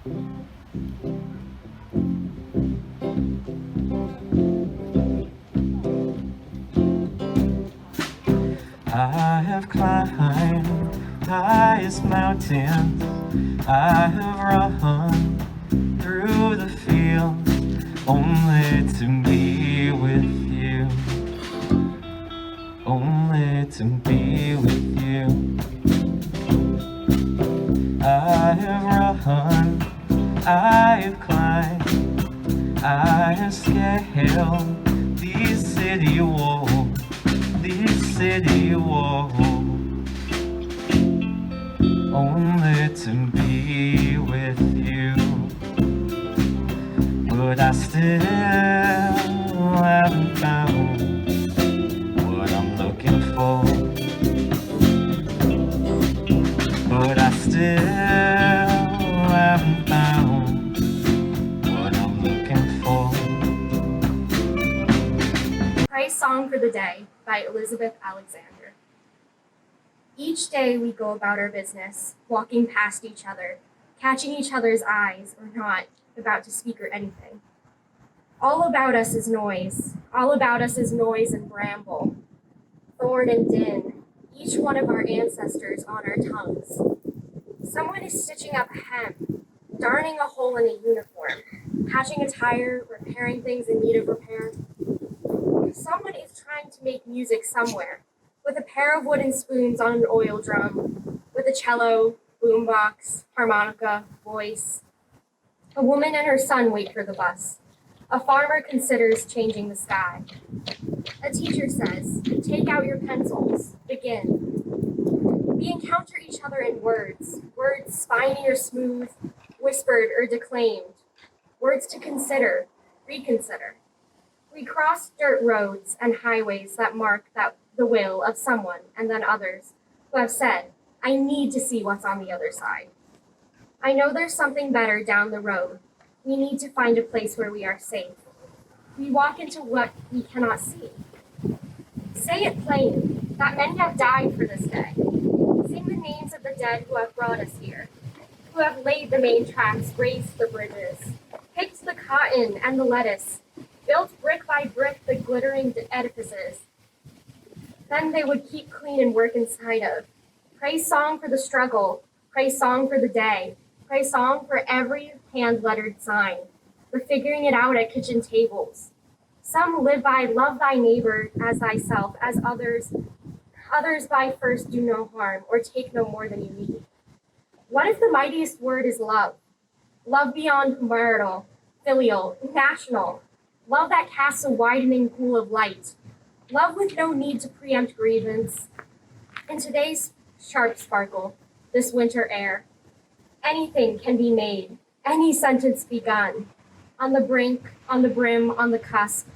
I have climbed highest mountains, I have run through the fields, only to be with you, only to be with you. I have run, I have climbed, I have scaled these city walls, only to be with you. But I still haven't found what I'm looking for. But I still haven't found what I'm looking for. Praise Song for the Day by Elizabeth Alexander. Each day we go about our business, walking past each other, catching each other's eyes or not, about to speak or anything. All about us is noise. All about us is noise and bramble, thorn and din, each one of our ancestors on our tongues. Someone is stitching up a hem, darning a hole in a uniform, patching a tire, repairing things in need of repair. Someone is trying to make music somewhere, with a pair of wooden spoons on an oil drum, with a cello, boombox, harmonica, voice. A woman and her son wait for the bus. A farmer considers changing the sky. A teacher says, "Take out your pencils, begin." We encounter each other in words, words spiny or smooth, whispered or declaimed, words to consider, reconsider. We cross dirt roads and highways that mark the will of someone and then others who have said, "I need to see what's on the other side. I know there's something better down the road. We need to find a place where we are safe." We walk into what we cannot see. Say it plain, that many have died for this day. Sing the names of the dead who have brought us here, who have laid the main tracks, raised the bridges, picked the cotton and the lettuce, built brick by brick the glittering edifices. Then they would keep clean and work inside of. Praise song for the struggle, praise song for the day, praise song for every hand-lettered sign, for figuring it out at kitchen tables. Some live by love thy neighbor as thyself, as others by first do no harm or take no more than you need. What if the mightiest word is love? Love beyond marital, filial, national. Love that casts a widening pool of light. Love with no need to preempt grievance. In today's sharp sparkle, this winter air, anything can be made, any sentence begun. On the brink, on the brim, on the cusp.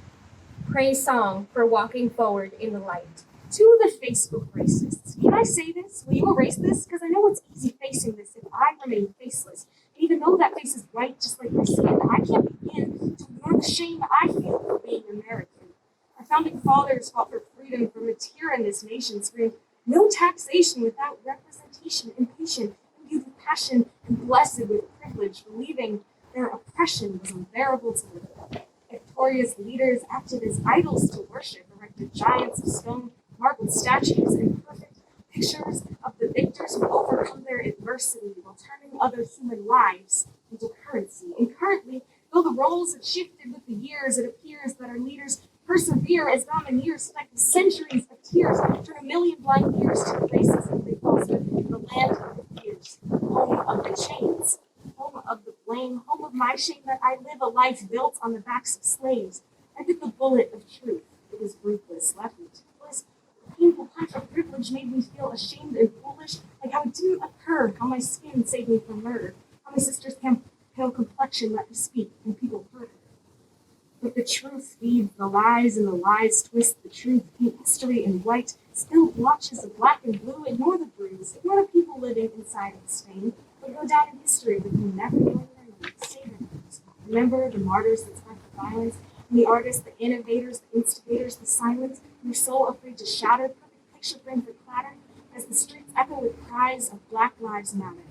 Praise song for walking forward in the light. To the Facebook racists, can I say this? Will you erase this? Because I know it's easy facing this if I remain faceless. And even though that face is white, just like my skin, I can't begin to ignore the shame I feel for being American. Our founding fathers fought for freedom from a tear in this nation, screamed, "No taxation without representation, impatient, imbued with passion, and blessed with privilege," believing their oppression was unbearable to live with. Victorious leaders acted as idols to worship, erected giants of stone, marble statues, and perfect pictures of the victors who overcome their adversity while turning other human lives into currency. And currently, though the roles have shifted with the years, it appears that our leaders persevere as domineers like the centuries of tears turn a million blind ears to the faces of they foster the land of the fears, home of the chains, home of the blame, home of my shame that I live a life built on the backs of slaves. I bit the bullet of truth. It was ruthless, left me toothless. The painful punch of privilege made me feel ashamed and foolish, like how it didn't occur, how my skin saved me from murder, how my sister's pale complexion let me speak and people heard her. But the truth feeds the lies, and the lies twist the truth, paint history in white, spill blotches of black and blue, ignore the bruise, ignore the people living inside of the stain, but go down in history with whom never knowing their names, say their names. Remember the martyrs that spread the violence, and the artists, the innovators, the instigators, the silence, who were so afraid to shatter, perfect picture frame for clatter, as the streets echo with cries of Black Lives Matter.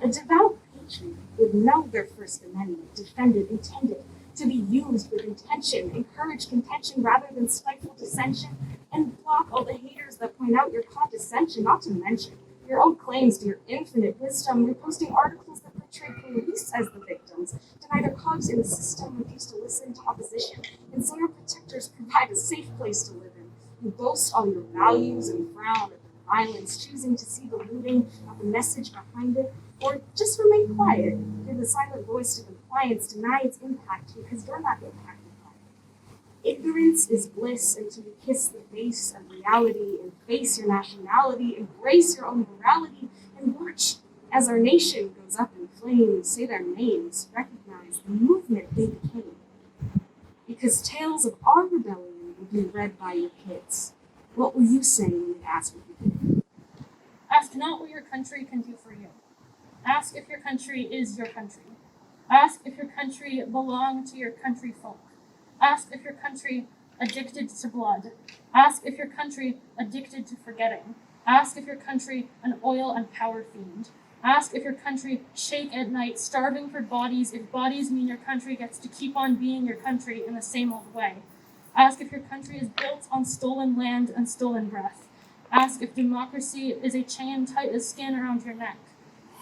A devout patriot would know their First Amendment, defended, intended to be used with intention, encourage contention rather than stifle dissension, and block all the haters that point out your condescension, not to mention your own claims to your infinite wisdom, reposting articles that portray police as the victims, deny their cogs in the system, refuse to listen to opposition, and say your protectors provide a safe place to live in. You boast all your values and frown at the violence, choosing to see the looting of the message behind it, or just remain quiet, give the silent voice to compliance, deny its impact because you're not impacted by it. Ignorance is bliss until you kiss the face of reality and face your nationality, embrace your own morality, and watch as our nation goes up in flames, say their names, recognize the movement they became. Because tales of our rebellion will be read by your kids. What will you say when they ask what you did? Ask not what your country can do for you. Ask if your country is your country. Ask if your country belonged to your country folk. Ask if your country addicted to blood. Ask if your country addicted to forgetting. Ask if your country an oil and power fiend. Ask if your country shake at night, starving for bodies, if bodies mean your country gets to keep on being your country in the same old way. Ask if your country is built on stolen land and stolen breath. Ask if democracy is a chain tight as skin around your neck.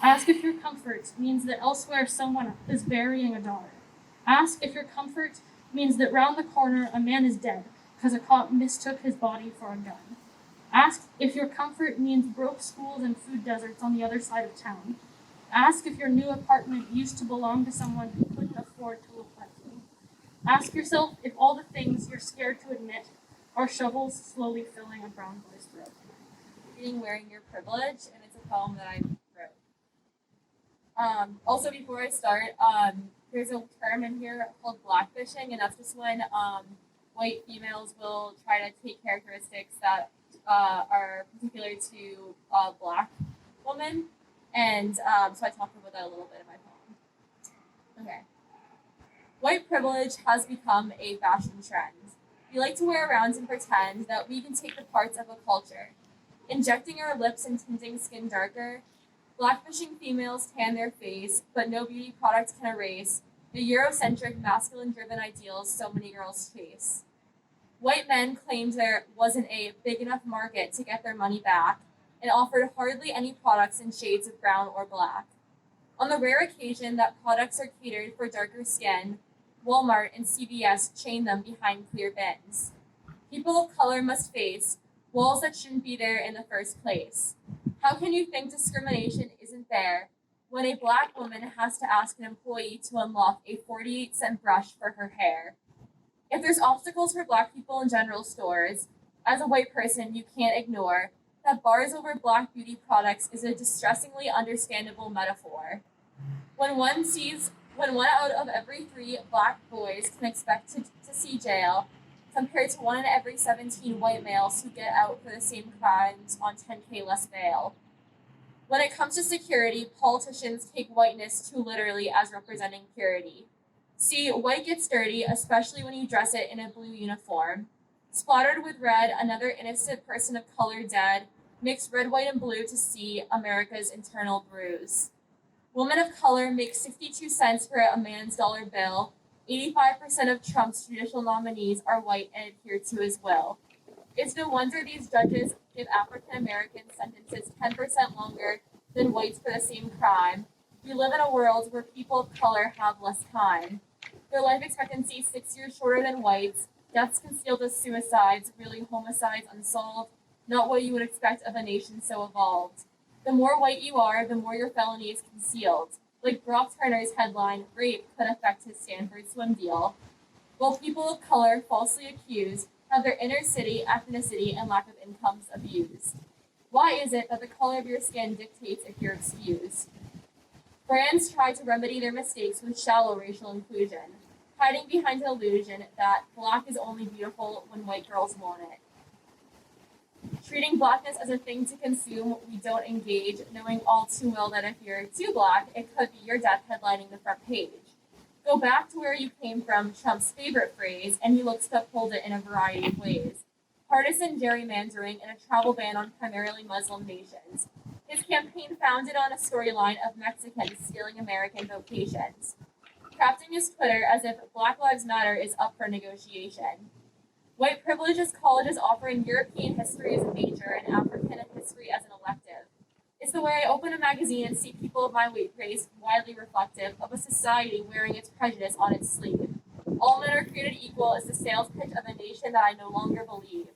Ask if your comfort means that elsewhere someone is burying a daughter. Ask if your comfort means that round the corner a man is dead because a cop mistook his body for a gun. Ask if your comfort means broke schools and food deserts on the other side of town. Ask if your new apartment used to belong to someone who couldn't afford to look like you. Ask yourself if all the things you're scared to admit are shovels slowly filling a brown boy's throat. Reading Wearing Your Privilege, and it's a poem that I wrote. Also, before I start, there's a term in here called blackfishing, and that's just when white females will try to take characteristics that are particular to black women, and so I talked about that a little bit in my poem. Okay. White privilege has become a fashion trend. We like to wear around and pretend that we can take the parts of a culture, injecting our lips and tinting skin darker. Blackfishing females tan their face, but no beauty product can erase the Eurocentric, masculine-driven ideals so many girls chase. White men claimed there wasn't a big enough market to get their money back and offered hardly any products in shades of brown or black. On the rare occasion that products are catered for darker skin, Walmart and CVS chain them behind clear bins. People of color must face walls that shouldn't be there in the first place. How can you think discrimination isn't there when a black woman has to ask an employee to unlock a 48-cent brush for her hair? If there's obstacles for black people in general stores, as a white person, you can't ignore that bars over black beauty products is a distressingly understandable metaphor. When one out of every 3 black boys can expect to see jail, compared to 1 in every 17 white males who get out for the same crimes on $10K less bail. When it comes to security, politicians take whiteness too literally as representing purity. See, white gets dirty, especially when you dress it in a blue uniform. Splattered with red, another innocent person of color dead, mix red, white, and blue to see America's internal bruise. Women of color make 62 cents for a man's dollar bill. 85% of Trump's judicial nominees are white and adhere to his will. It's no wonder these judges give African Americans sentences 10% longer than whites for the same crime. We live in a world where people of color have less time. Their life expectancy is 6 years shorter than whites, deaths concealed as suicides, really homicides unsolved, not what you would expect of a nation so evolved. The more white you are, the more your felony is concealed. Like Brock Turner's headline, rape could affect his Stanford swim deal. While people of color, falsely accused, have their inner city, ethnicity, and lack of incomes abused. Why is it that the color of your skin dictates if you're excused? Brands try to remedy their mistakes with shallow racial inclusion, hiding behind an illusion that black is only beautiful when white girls want it. Treating blackness as a thing to consume, we don't engage, knowing all too well that if you're too black, it could be your death headlining the front page. Go back to where you came from, Trump's favorite phrase, and he looks to uphold it in a variety of ways. Partisan gerrymandering and a travel ban on primarily Muslim nations. His campaign founded on a storyline of Mexicans stealing American vocations, crafting his Twitter as if Black Lives Matter is up for negotiation. White privilege is colleges offering European history as a major and African history as an elective. It's the way I open a magazine and see people of my weight race widely reflective of a society wearing its prejudice on its sleeve. All men are created equal is the sales pitch of a nation that I no longer believe.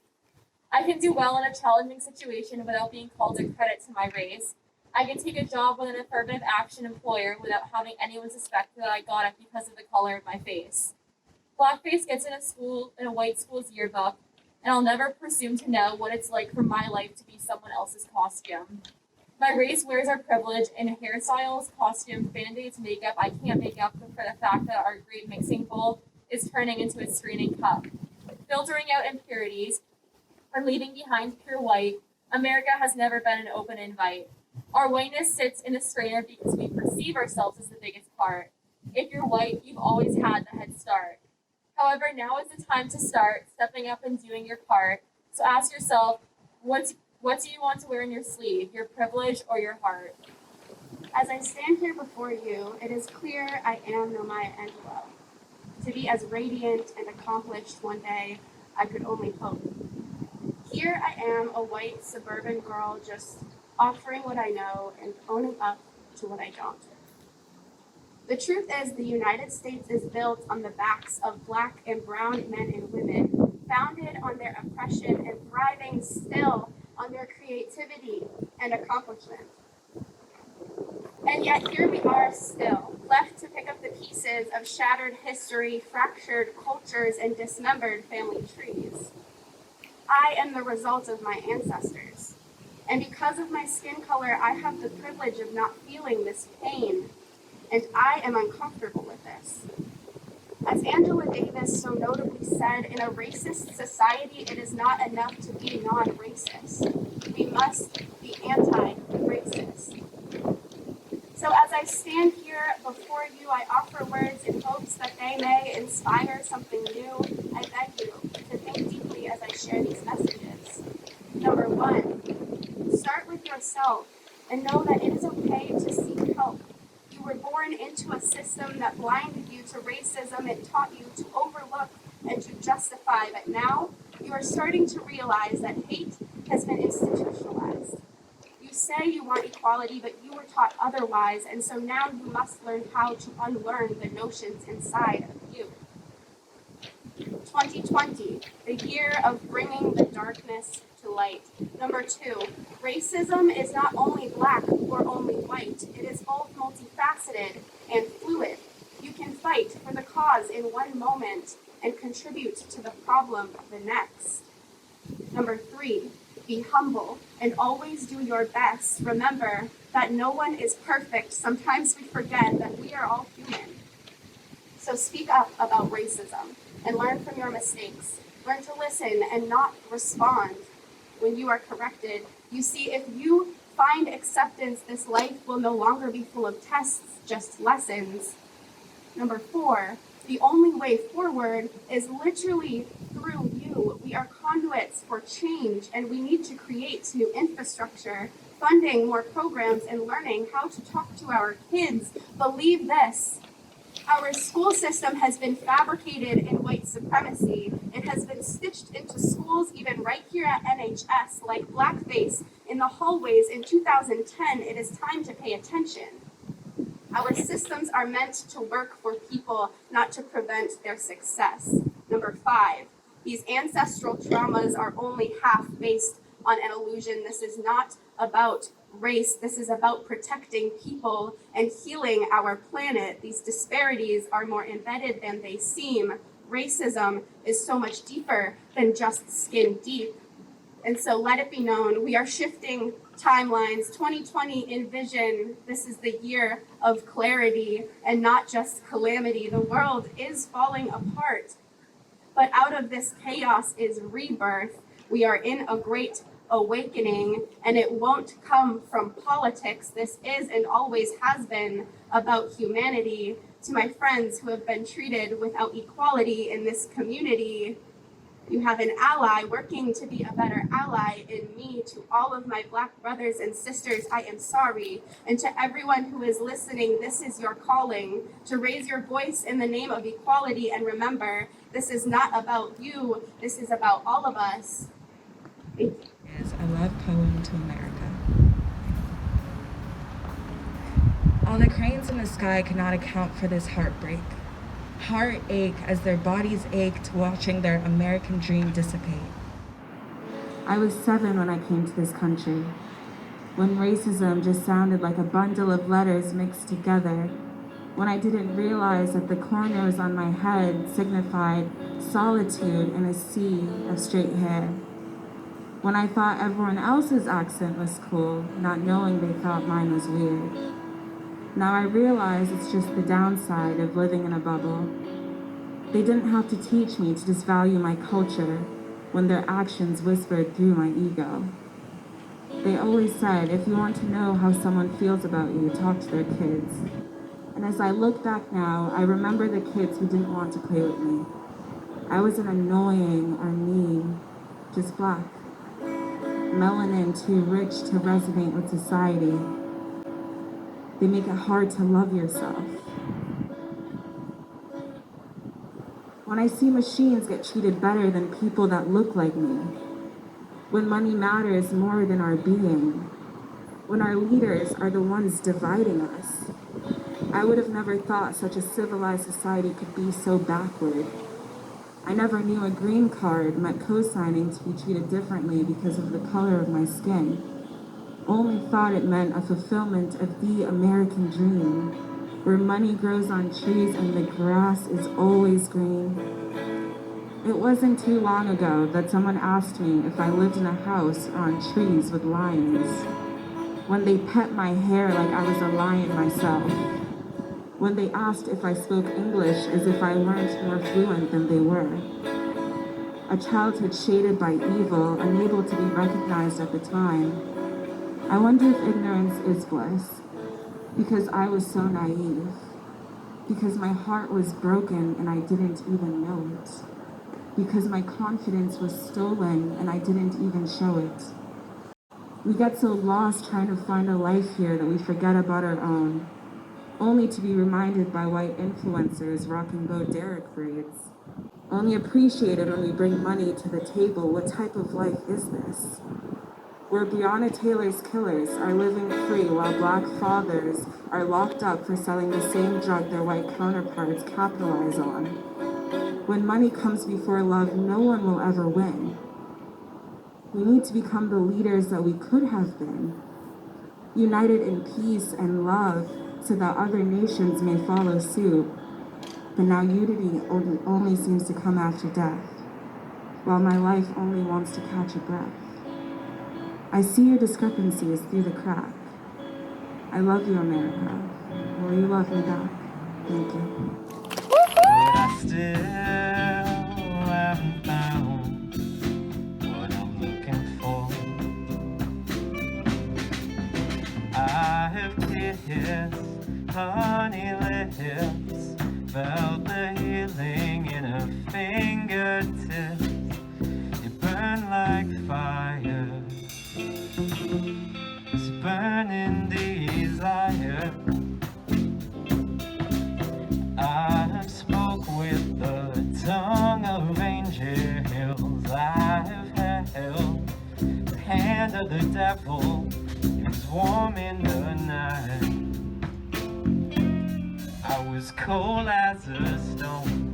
I can do well in a challenging situation without being called a credit to my race. I can take a job with an affirmative action employer without having anyone suspect that I got it because of the color of my face. Blackface gets in a white school's yearbook, and I'll never presume to know what it's like for my life to be someone else's costume. My race wears our privilege in hairstyles, costumes, band-aids, makeup. I can't make up for the fact that our great mixing bowl is turning into a screening cup. Filtering out impurities and leaving behind pure white, America has never been an open invite. Our whiteness sits in a strainer because we perceive ourselves as the biggest part. If you're white, you've always had the head start. However, now is the time to start stepping up and doing your part. So ask yourself, what do you want to wear in your sleeve, your privilege or your heart? As I stand here before you, it is clear I am no Maya Angelou. To be as radiant and accomplished one day, I could only hope. Here I am, a white suburban girl, just offering what I know and owning up to what I don't. The truth is, the United States is built on the backs of Black and brown men and women, founded on their oppression and thriving still on their creativity and accomplishment. And yet here we are still, left to pick up the pieces of shattered history, fractured cultures, and dismembered family trees. I am the result of my ancestors. And because of my skin color, I have the privilege of not feeling this pain. And I am uncomfortable with this. As Angela Davis so notably said, in a racist society, it is not enough to be non-racist. We must be anti-racist. So as I stand here before you, I offer words in hopes that they may inspire something new. I beg you to think deeply as I share these messages. Number one, start with yourself and know that it is okay to seek help. You were born into a system that blinded you to racism and taught you to overlook and to justify, but now you are starting to realize that hate has been institutionalized. You say you want equality, but you were taught otherwise, and so now you must learn how to unlearn the notions inside of you. 2020, the year of bringing the darkness to light. Number two, racism is not only Black or only white. It is both multifaceted and fluid. You can fight for the cause in one moment and contribute to the problem the next. Number three, be humble and always do your best. Remember that no one is perfect. Sometimes we forget that we are all human. So speak up about racism and learn from your mistakes. Learn to listen and not respond when you are corrected. You see, if you find acceptance, this life will no longer be full of tests, just lessons. Number four, the only way forward is literally through you. We are conduits for change, and we need to create new infrastructure, funding more programs, and learning how to talk to our kids. Believe this. Our school system has been fabricated in white supremacy. It has been stitched into schools, even right here at NHS, like blackface in the hallways in 2010. It is time to pay attention. Our systems are meant to work for people, not to prevent their success. Number five, these ancestral traumas are only half based on an illusion. This is not about race. This is about protecting people and healing our planet. These disparities are more embedded than they seem. Racism is so much deeper than just skin deep. And so let it be known, we are shifting timelines. 2020 envision, this is the year of clarity and not just calamity. The world is falling apart, but out of this chaos is rebirth. We are in a great awakening, and it won't come from politics. This is and always has been about humanity. To my friends who have been treated without equality in this community, You have an ally working to be a better ally in me. To all of my Black brothers and sisters, I am sorry. And to everyone who is listening, this is your calling to raise your voice in the name of equality. And remember, this is not about you, this is about all of us. Thank you. Is a love poem to America. All the cranes in the sky cannot account for this heartbreak. Heartache as their bodies ached watching their American dream dissipate. I was 7 when I came to this country, when racism just sounded like a bundle of letters mixed together, when I didn't realize that the corners on my head signified solitude in a sea of straight hair. When I thought everyone else's accent was cool, not knowing they thought mine was weird. Now I realize it's just the downside of living in a bubble. They didn't have to teach me to disvalue my culture when their actions whispered through my ego. They always said, if you want to know how someone feels about you, talk to their kids. And as I look back now, I remember the kids who didn't want to play with me. I wasn't annoying or mean, just Black. Melanin too rich to resonate with society. They make it hard to love yourself. When I see machines get treated better than people that look like me, when money matters more than our being, when our leaders are the ones dividing us, I would have never thought such a civilized society could be so backward. I never knew a green card meant co-signing to be treated differently because of the color of my skin. Only thought it meant a fulfillment of the American dream, where money grows on trees and the grass is always green. It wasn't too long ago that someone asked me if I lived in a house or on trees with lions, when they pet my hair like I was a lion myself, when they asked if I spoke English as if I weren't more fluent than they were. A childhood shaded by evil, unable to be recognized at the time. I wonder if ignorance is bliss, because I was so naive, because my heart was broken and I didn't even know it, because my confidence was stolen and I didn't even show it. We get so lost trying to find a life here that we forget about our own, only to be reminded by white influencers rocking Bo Derek braids, only appreciated when we bring money to the table. What type of life is this? Where Breonna Taylor's killers are living free while Black fathers are locked up for selling the same drug their white counterparts capitalize on. When money comes before love, no one will ever win. We need to become the leaders that we could have been, united in peace and love so that other nations may follow suit. But now unity only seems to come after death, while my life only wants to catch a breath. I see your discrepancies through the crack. I love you, America. Will you love me back? Thank you. But I still haven't found what I'm looking for. I have kissed honey lips, felt the healing in her fingertips. It burned like fire. It's burning desire. I have spoke with the tongue of angels. I have held the hand of the devil. It was warm in the night. I was cold as a stone.